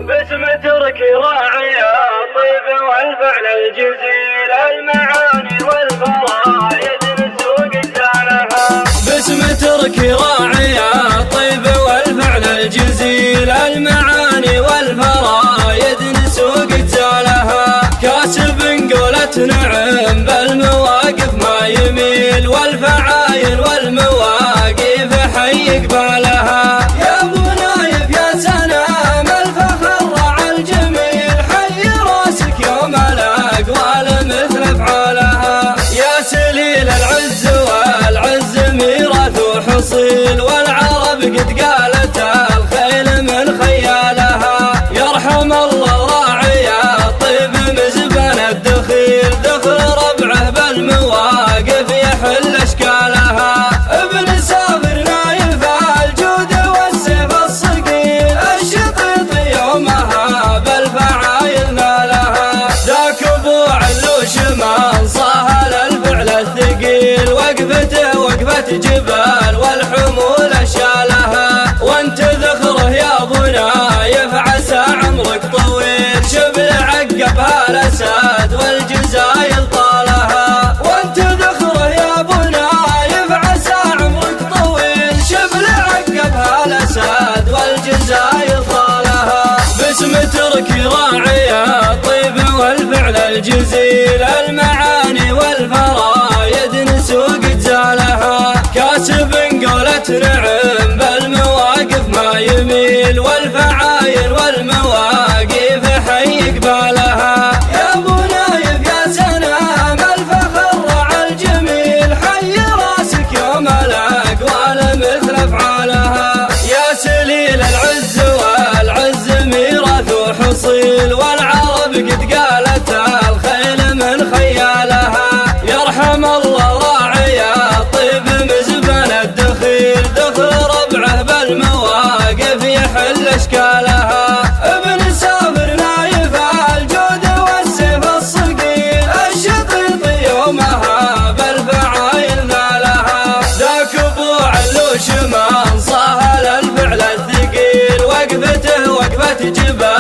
باسم ترك راعي الطيب والفعل الجزيل، المعاني والفرايد نسوق جالها. باسم ترك راعي الطيب والفعل الجزيل، المعاني والفرايد نسوق جالها. كاسب قولة نعم بالمواقف ما يميل، والفعايل والمواقف حي قبالها. يا ابو نايف يا سلام الفخر رعى الجميل، حي راسك يوم الاقوال مثل افعالها. يا سليل العز والعز ميراث وحصيل، والعرب قد قالت الخيل من خيالها. يرحم الله راعي الطيب مزبن الدخيل، دخل ربعه بالمواقف يحل اشكالها. ابن سافر نايف الجود والسيف الصقيل، الشطيط يومها بالفعايل نالها. ذاك ابو علوش من صاهل الفعل الثقيل، وقفته وقفة جبال والحمول شالها. وانت ذخره يا ابو نايف عسى عمرك طويل، شبل عقبها الاسد والجزايل طالها. وانت ذخره يا ابو نايف عسى عمرك طويل، شبل عقبها الاسد والجزايل طالها. باسم ترك راعي الطيب والفعل الجزيل، المعاني والفرايد نسوق جالها. كاسب قولة نعم بالمواقف ما يميل، والفعايل والمواقف حي قبالها. يا ابو نايف يا سلام الفخر رعى الجميل، حي راسك يوم الاقوال مثل افعالها. يا سليل العز والعز ميراث وحصيل، والعرب قد قالت الخيل من خيالها. يرحم الله راعي الطيب مزبن الدخيل، دخل ربعه بالمواقف يحل اشكالها. ابن سافر نايف الجود والسيف الصقيل، الشطيط يومها بالفعايل نالها. ذاك ابو علوش من صاهل الفعل الثقيل، وقفته وقفة جبال